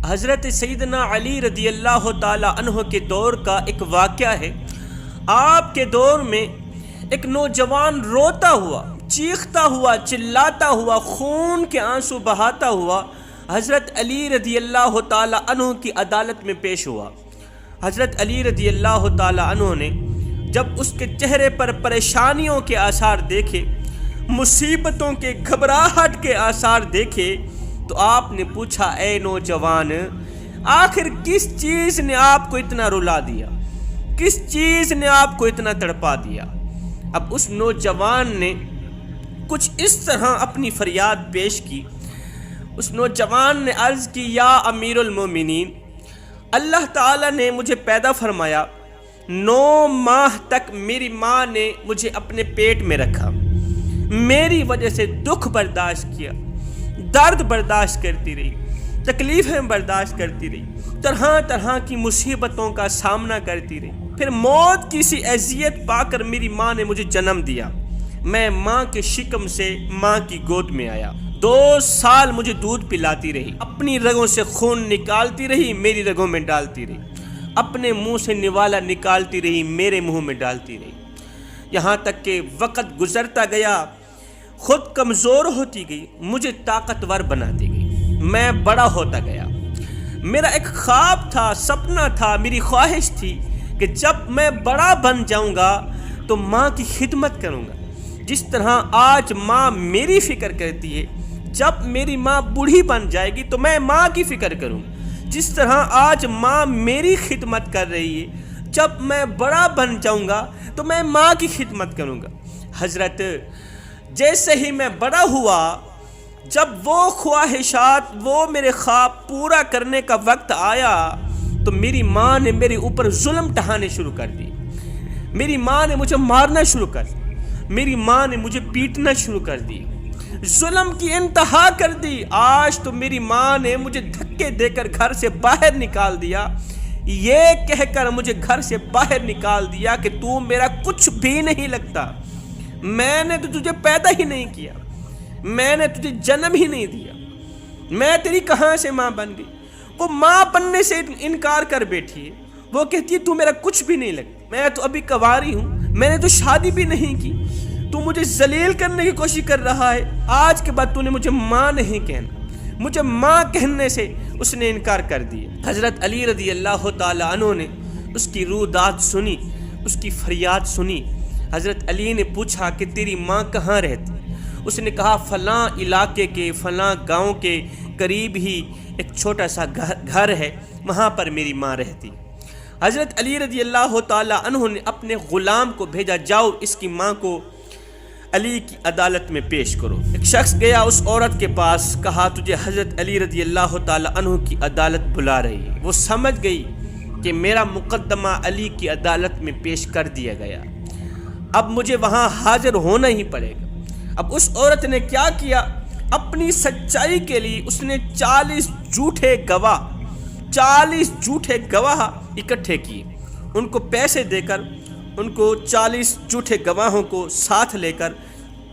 حضرت سیدنا علی رضی اللہ تعالی عنہ کے دور کا ایک واقعہ ہے۔ آپ کے دور میں ایک نوجوان روتا ہوا، چیختا ہوا، چلاتا ہوا، خون کے آنسو بہاتا ہوا حضرت علی رضی اللہ تعالی عنہ کی عدالت میں پیش ہوا۔ حضرت علی رضی اللہ تعالی عنہ نے جب اس کے چہرے پر پریشانیوں کے آثار دیکھے، مصیبتوں کے، گھبراہٹ کے آثار دیکھے، تو آپ نے پوچھا، اے نوجوان، آخر کس چیز نے آپ کو اتنا رلا دیا؟ کس چیز نے آپ کو اتنا تڑپا دیا؟ اب اس نوجوان نے کچھ اس طرح اپنی فریاد پیش کی۔ اس نوجوان نے عرض کی، یا امیر المومنین، اللہ تعالیٰ نے مجھے پیدا فرمایا، 9 ماہ تک میری ماں نے مجھے اپنے پیٹ میں رکھا، میری وجہ سے دکھ برداشت کیا، درد برداشت کرتی رہی، تکلیفیں برداشت کرتی رہی، طرح طرح کی مصیبتوں کا سامنا کرتی رہی۔ پھر موت کی سی اذیت پا کر میری ماں نے مجھے جنم دیا۔ میں ماں کے شکم سے ماں کی گود میں آیا، 2 سال مجھے دودھ پلاتی رہی، اپنی رگوں سے خون نکالتی رہی، میری رگوں میں ڈالتی رہی، اپنے منہ سے نوالا نکالتی رہی، میرے منہ میں ڈالتی رہی، یہاں تک کہ وقت گزرتا گیا، خود کمزور ہوتی گئی، مجھے طاقتور بناتی گئی، میں بڑا ہوتا گیا۔ میرا ایک خواب تھا، سپنا تھا، میری خواہش تھی کہ جب میں بڑا بن جاؤں گا تو ماں کی خدمت کروں گا، جس طرح آج ماں میری فکر کرتی ہے۔ جب میری ماں بوڑھی بن جائے گی تو میں ماں کی فکر کروں گا، جس طرح آج ماں میری خدمت کر رہی ہے۔ جب میں بڑا بن جاؤں گا تو میں ماں کی خدمت کروں گا۔ حضرت، جیسے ہی میں بڑا ہوا، جب وہ خواہشات، وہ میرے خواب پورا کرنے کا وقت آیا تو میری ماں نے میرے اوپر ظلم ڈھانے شروع کر دی۔ میری ماں نے مجھے مارنا شروع کر دی، میری ماں نے مجھے پیٹنا شروع کر دی، ظلم کی انتہا کر دی۔ آج تو میری ماں نے مجھے دھکے دے کر گھر سے باہر نکال دیا، یہ کہہ کر مجھے گھر سے باہر نکال دیا کہ تو میرا کچھ بھی نہیں لگتا، میں نے تو تجھے پیدا ہی نہیں کیا، میں نے تجھے جنم ہی نہیں دیا، میں تیری کہاں سے ماں بن گئی؟ وہ ماں بننے سے انکار کر بیٹھی ہے، وہ کہتی ہے تو میرا کچھ بھی نہیں لگتا، میں تو ابھی کنواری ہوں، میں نے تو شادی بھی نہیں کی، تو مجھے ذلیل کرنے کی کوشش کر رہا ہے، آج کے بعد تو نے مجھے ماں نہیں کہنا۔ مجھے ماں کہنے سے اس نے انکار کر دیا۔ حضرت علی رضی اللہ تعالی عنہ نے اس کی روداد سنی، اس کی فریاد سنی۔ حضرت علی نے پوچھا کہ تیری ماں کہاں رہتی؟ اس نے کہا فلاں علاقے کے فلاں گاؤں کے قریب ہی ایک چھوٹا سا گھر ہے، وہاں پر میری ماں رہتی۔ حضرت علی رضی اللہ تعالی عنہ نے اپنے غلام کو بھیجا، جاؤ اس کی ماں کو علی کی عدالت میں پیش کرو۔ ایک شخص گیا اس عورت کے پاس، کہا تجھے حضرت علی رضی اللہ تعالی عنہ کی عدالت بلا رہی ہے۔ وہ سمجھ گئی کہ میرا مقدمہ علی کی عدالت میں پیش کر دیا گیا، اب مجھے وہاں حاضر ہونا ہی پڑے گا۔ اب اس عورت نے کیا کیا؟ اپنی سچائی کے لیے اس نے 40 جھوٹے گواہ اکٹھے کیے، ان کو پیسے دے کر، ان کو 40 جھوٹے گواہوں کو ساتھ لے کر،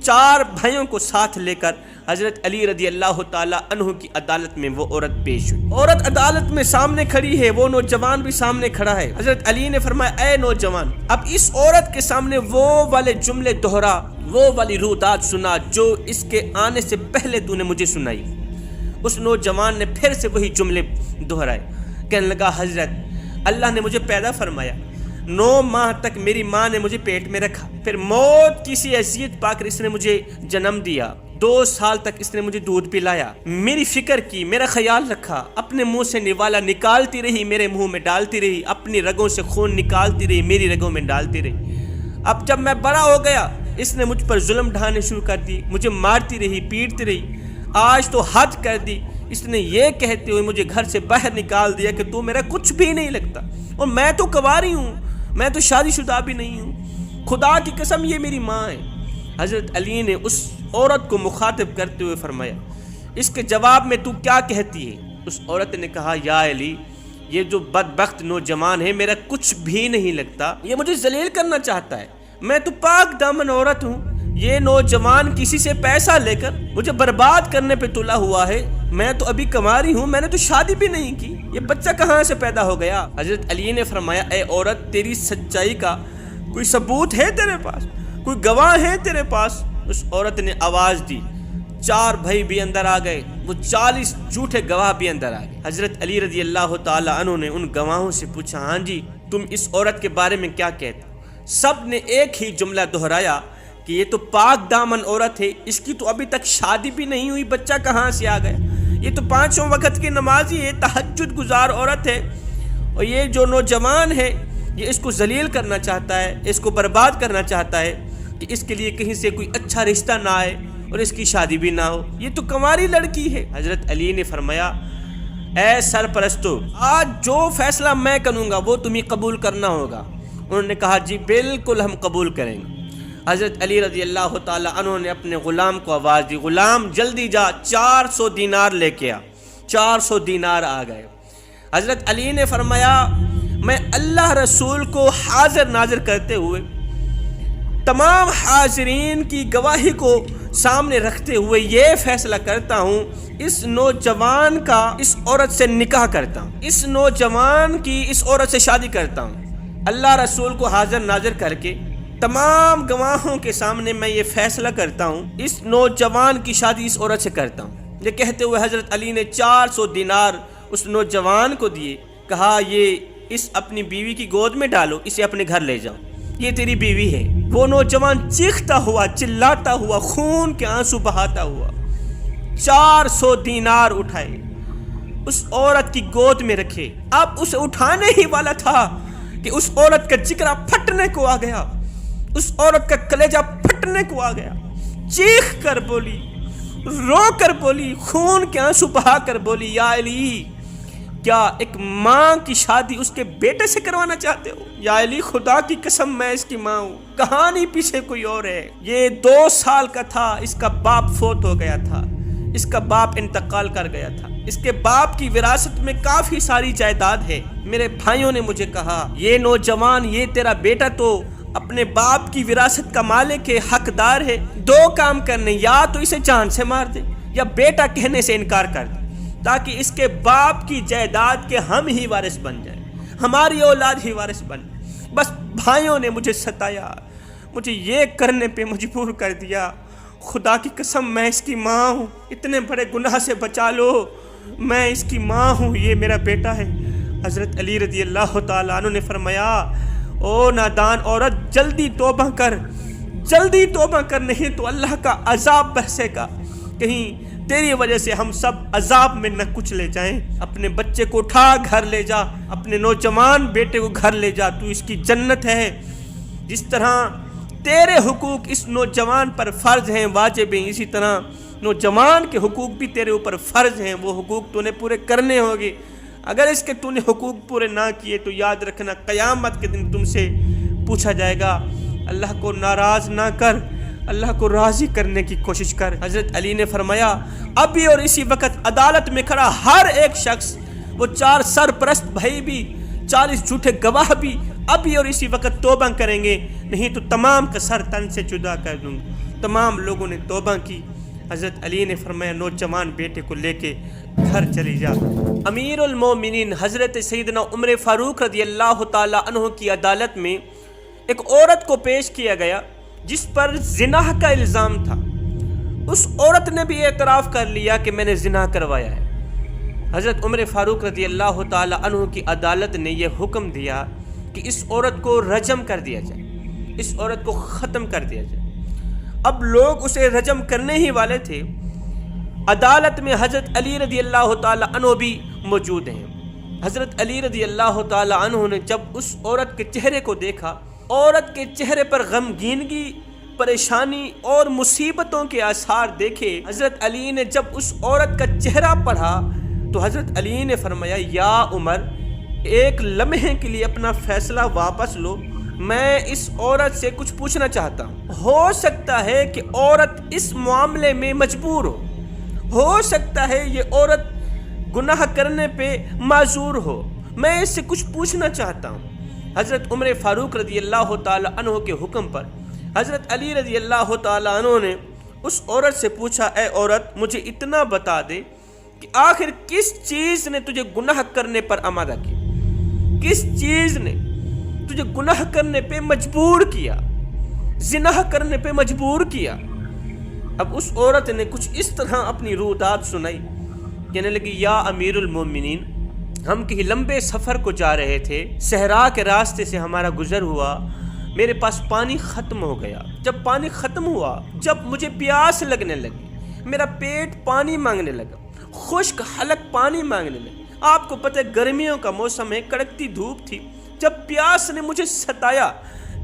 4 بھائیوں کو ساتھ لے کر حضرت علی رضی اللہ تعالی عنہ کی عدالت میں وہ عورت پیش ہوئی۔ عورت عدالت میں سامنے کھڑی ہے، وہ نوجوان بھی سامنے کھڑا ہے۔ حضرت علی نے فرمایا، اے نوجوان، اب اس عورت کے سامنے وہ والے جملے دہرا، وہ والی روداد سنا جو اس کے آنے سے پہلے تو نے مجھے سنائی۔ اس نوجوان نے پھر سے وہی جملے دہرائے، کہنے لگا، حضرت، اللہ نے مجھے پیدا فرمایا، 9 ماہ تک میری ماں نے مجھے پیٹ میں رکھا، پھر موت کی سی اذیت پا کر اس نے مجھے جنم دیا، 2 سال تک اس نے مجھے دودھ پلایا، میری فکر کی، میرا خیال رکھا، اپنے منہ سے نوالا نکالتی رہی، میرے منہ میں ڈالتی رہی، اپنی رگوں سے خون نکالتی رہی، میری رگوں میں ڈالتی رہی۔ اب جب میں بڑا ہو گیا، اس نے مجھ پر ظلم ڈھانے شروع کر دی، مجھے مارتی رہی، پیٹتی رہی، آج تو حد کر دی، اس نے یہ کہتے ہوئے مجھے گھر سے باہر نکال دیا کہ تو میرا کچھ بھی نہیں لگتا، اور میں تو کنواری ہوں، میں تو شادی شدہ بھی نہیں ہوں، خدا کی قسم یہ میری ماں ہے۔ حضرت علی نے اس عورت کو مخاطب کرتے ہوئے فرمایا، اس کے جواب میں تو کیا کہتی ہے؟ اس عورت نے کہا، یا علی، یہ جو بدبخت نوجوان ہے میرا کچھ بھی نہیں لگتا، یہ مجھے ذلیل کرنا چاہتا ہے، میں تو پاک دامن عورت ہوں، یہ نوجوان کسی سے پیسہ لے کر مجھے برباد کرنے پہ تلا ہوا ہے، میں تو ابھی کما رہی ہوں، میں نے تو شادی بھی نہیں کی، یہ بچہ کہاں سے پیدا ہو گیا؟ حضرت علی نے فرمایا اے عورت، تیری سچائی کا کوئی ثبوت ہے تیرے پاس؟ کوئی گواہ ہے تیرے پاس؟ اس عورت نے آواز دی، 4 بھائی بھی اندر آ گئے، وہ 40 جھوٹے گواہ بھی اندر آ گئے۔ حضرت علی رضی اللہ تعالی عنہ نے ان گواہوں سے پوچھا، ہاں جی تم اس عورت کے بارے میں کیا کہتے ہو؟ سب نے ایک ہی جملہ دہرایا کہ یہ تو پاک دامن عورت ہے، اس کی تو ابھی تک شادی بھی نہیں ہوئی، بچہ کہاں سے آ گیا؟ یہ تو 5 وقت کی نمازی ہے، تہجد گزار عورت ہے، اور یہ جو نوجوان ہے یہ اس کو ذلیل کرنا چاہتا ہے، اس کو برباد کرنا چاہتا ہے کہ اس کے لیے کہیں سے کوئی اچھا رشتہ نہ آئے اور اس کی شادی بھی نہ ہو، یہ تو کنواری لڑکی ہے۔ حضرت علی نے فرمایا اے سرپرستو، آج جو فیصلہ میں کروں گا وہ تمہیں قبول کرنا ہوگا۔ انہوں نے کہا جی بالکل ہم قبول کریں گے۔ حضرت علی رضی اللہ تعالی عنہ نے اپنے غلام کو آواز دی، غلام جلدی جا 400 دینار لے کے آ۔ 400 دینار آ گئے۔ حضرت علی نے فرمایا میں اللہ رسول کو حاضر ناظر کرتے ہوئے، تمام حاضرین کی گواہی کو سامنے رکھتے ہوئے یہ فیصلہ کرتا ہوں، اس نوجوان کا اس عورت سے نکاح کرتا ہوں، اس نوجوان کی اس عورت سے شادی کرتا ہوں۔ اللہ رسول کو حاضر ناظر کر کے تمام گواہوں کے سامنے میں یہ فیصلہ کرتا ہوں، اس نوجوان کی شادی اس عورت سے کرتا ہوں۔ یہ کہتے ہوئے حضرت علی نے 400 دینار اس نوجوان کو دیے، کہا یہ اس اپنی بیوی کی گود میں ڈالو، اسے اپنے گھر لے جاؤ، یہ تیری بیوی ہے۔ وہ نوجوان چیختا ہوا، چلاتا ہوا، خون کے آنسو بہاتا ہوا 400 دینار اٹھائے، اس عورت کی گود میں رکھے۔ اب اسے اٹھانے ہی والا تھا کہ اس عورت کا جگرا پھٹنے کو آ گیا، اس عورت کا کلیجہ پھٹنے کو آ گیا، چیخ کر بولی، رو کر بولی، خون کے آنسو بہا کر بولی، یا علی کیا ایک ماں کی شادی اس کے بیٹے سے کروانا چاہتے ہو؟ یا علی خدا کی قسم میں اس کی ماں ہوں، کہانی پیچھے کوئی اور ہے۔ یہ 2 سال کا تھا، اس کا باپ فوت ہو گیا تھا، اس کا باپ انتقال کر گیا تھا، اس کے باپ کی وراثت میں کافی ساری جائیداد ہے۔ میرے بھائیوں نے مجھے کہا یہ نوجوان، یہ تیرا بیٹا تو اپنے باپ کی وراثت کا مالک ہے، حقدار ہے، 2 کام کرنے، یا تو اسے جان سے مار دے یا بیٹا کہنے سے انکار کر دے، تاکہ اس کے باپ کی جائیداد کے ہم ہی وارث بن جائیں، ہماری اولاد ہی وارث بن جائے۔ بس بھائیوں نے مجھے ستایا، مجھے یہ کرنے پہ مجبور کر دیا، خدا کی قسم میں اس کی ماں ہوں، اتنے بڑے گناہ سے بچا لو، میں اس کی ماں ہوں، یہ میرا بیٹا ہے۔ حضرت علی رضی اللہ تعالیٰ عنہ نے فرمایا او نادان عورت، جلدی توبہ کر، جلدی توبہ کر، نہیں تو اللہ کا عذاب برسے گا، کہیں تیری وجہ سے ہم سب عذاب میں نہ کچھ لے جائیں۔ اپنے بچے کو اٹھا گھر لے جا، اپنے نوجوان بیٹے کو گھر لے جا، تو اس کی جنت ہے۔ جس طرح تیرے حقوق اس نوجوان پر فرض ہیں، واجب ہیں، اسی طرح نوجوان کے حقوق بھی تیرے اوپر فرض ہیں، وہ حقوق تو نے پورے کرنے ہوگے۔ اگر اس کے تو نے حقوق پورے نہ کیے تو یاد رکھنا قیامت کے دن تم سے پوچھا جائے گا۔ اللہ کو ناراض نہ کر، اللہ کو راضی کرنے کی کوشش کر۔ حضرت علی نے فرمایا ابھی اور اسی وقت عدالت میں کھڑا ہر ایک شخص، وہ 4 سرپرست بھائی بھی، 40 جھوٹے گواہ بھی ابھی اور اسی وقت توبہ کریں گے، نہیں تو تمام کا سر تن سے جدا کر دوں گا۔ تمام لوگوں نے توبہ کی۔ حضرت علی نے فرمایا نوجوان بیٹے کو لے کے گھر چلی جا۔ امیر المومنین حضرت سیدنا عمر فاروق رضی اللہ تعالی عنہ کی عدالت میں ایک عورت کو پیش کیا گیا جس پر زنا کا الزام تھا۔ اس عورت نے بھی اعتراف کر لیا کہ میں نے زنا کروایا ہے۔ حضرت عمر فاروق رضی اللہ تعالی عنہ کی عدالت نے یہ حکم دیا کہ اس عورت کو رجم کر دیا جائے، اس عورت کو ختم کر دیا جائے۔ اب لوگ اسے رجم کرنے ہی والے تھے۔ عدالت میں حضرت علی رضی اللہ تعالی عنہ بھی موجود ہیں۔ حضرت علی رضی اللہ تعالی عنہ نے جب اس عورت کے چہرے کو دیکھا، عورت کے چہرے پر غمگینگی، پریشانی اور مصیبتوں کے آثار دیکھے، حضرت علی نے جب اس عورت کا چہرہ پڑھا تو حضرت علی نے فرمایا یا عمر، ایک لمحے کے لیے اپنا فیصلہ واپس لو، میں اس عورت سے کچھ پوچھنا چاہتا ہوں۔ ہو سکتا ہے کہ عورت اس معاملے میں مجبور ہو سکتا ہے یہ عورت گناہ کرنے پہ معذور ہو، میں اس سے کچھ پوچھنا چاہتا ہوں۔ حضرت عمر فاروق رضی اللہ تعالی عنہ کے حکم پر حضرت علی رضی اللہ تعالیٰ عنہ نے اس عورت سے پوچھا، اے عورت مجھے اتنا بتا دے کہ آخر کس چیز نے تجھے گناہ کرنے پر آمادہ کیا، کس چیز نے تجھے گناہ کرنے پہ مجبور کیا، زنا کرنے پہ مجبور کیا۔ اب اس عورت نے کچھ اس طرح اپنی رویداد سنائی، کہنے لگی، یا امیر المومنین، ہم کہیں لمبے سفر کو جا رہے تھے، صحرا کے راستے سے ہمارا گزر ہوا، میرے پاس پانی ختم ہو گیا۔ جب پانی ختم ہوا، جب مجھے پیاس لگنے لگی، میرا پیٹ پانی مانگنے لگا، خشک حلق پانی مانگنے لگا۔ آپ کو پتہ ہے گرمیوں کا موسم ہے، کڑکتی دھوپ تھی، جب پیاس نے مجھے ستایا،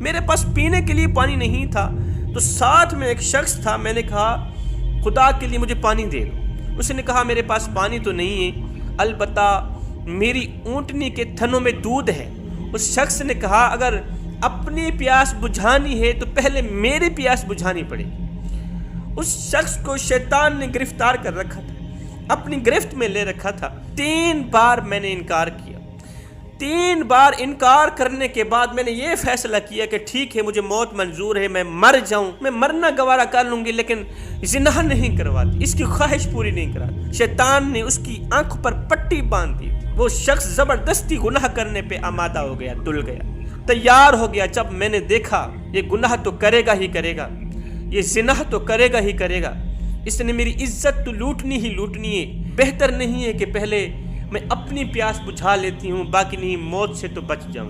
میرے پاس پینے کے لیے پانی نہیں تھا، تو ساتھ میں ایک شخص تھا، میں نے کہا خدا کے لیے مجھے پانی دے دو۔ اس نے کہا میرے پاس پانی تو نہیں ہے، البتہ میری اونٹنی کے تھنوں میں دودھ ہے۔ اس شخص نے کہا اگر اپنی پیاس بجھانی ہے تو پہلے میری پیاس بجھانی پڑے گی۔ اس شخص کو شیطان نے گرفتار کر رکھا تھا، اپنی گرفت میں لے رکھا تھا۔ 3 بار میں نے انکار کیا، 3 بار انکار کرنے کے بعد میں نے یہ فیصلہ کیا کہ ٹھیک ہے، مجھے موت منظور ہے، میں مر جاؤں، میں مرنا گوارا کر لوں گی، لیکن زنا نہیں کرواتی، اس کی خواہش پوری نہیں کراتی۔ شیطان نے اس کی آنکھ پر پٹی باندھ دی، وہ شخص زبردستی گناہ کرنے پہ آمادہ ہو گیا، تل گیا، تیار ہو گیا۔ جب میں نے دیکھا یہ گناہ تو کرے گا ہی کرے گا، یہ زنا تو کرے گا ہی کرے گا، اس نے میری عزت تو لوٹنی ہی لوٹنی ہے، بہتر نہیں ہے کہ پہلے میں اپنی پیاس بجھا لیتی ہوں، باقی نہیں موت سے تو بچ جاؤں۔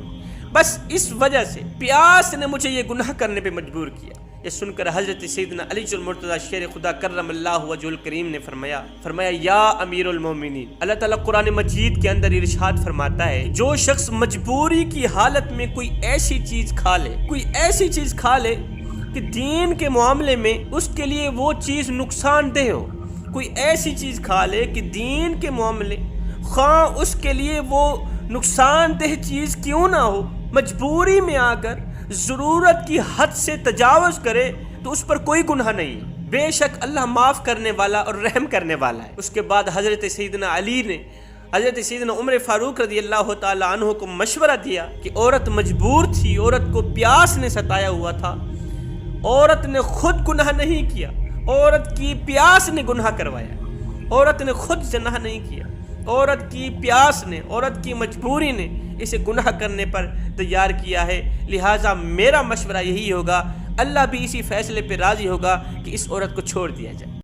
بس اس وجہ سے پیاس نے مجھے یہ گناہ کرنے پہ مجبور کیا۔ یہ سن کر حضرت سیدنا علی المرتضیٰ شیر خدا کرم اللہ وجہ الکریم نے فرمایا یا امیر المومنین، اللہ تعالیٰ قرآن مجید کے اندر ارشاد فرماتا ہے، جو شخص مجبوری کی حالت میں کوئی ایسی چیز کھا لے کہ دین کے معاملے میں اس کے لیے وہ چیز نقصان دہ ہو، کوئی ایسی چیز کھا لے کہ دین کے معاملے خواہ اس کے لیے وہ نقصان دہ چیز کیوں نہ ہو، مجبوری میں آ کر ضرورت کی حد سے تجاوز کرے تو اس پر کوئی گناہ نہیں، بے شک اللہ معاف کرنے والا اور رحم کرنے والا ہے۔ اس کے بعد حضرت سیدنا علی نے حضرت سیدنا عمر فاروق رضی اللہ تعالیٰ عنہ کو مشورہ دیا کہ عورت مجبور تھی، عورت کو پیاس نے ستایا ہوا تھا، عورت نے خود گناہ نہیں کیا، عورت کی پیاس نے گناہ کروایا، عورت نے خود زنا نہیں کیا، عورت کی پیاس نے، عورت کی مجبوری نے اسے گناہ کرنے پر تیار کیا ہے۔ لہٰذا میرا مشورہ یہی ہوگا، اللہ بھی اسی فیصلے پہ راضی ہوگا کہ اس عورت کو چھوڑ دیا جائے۔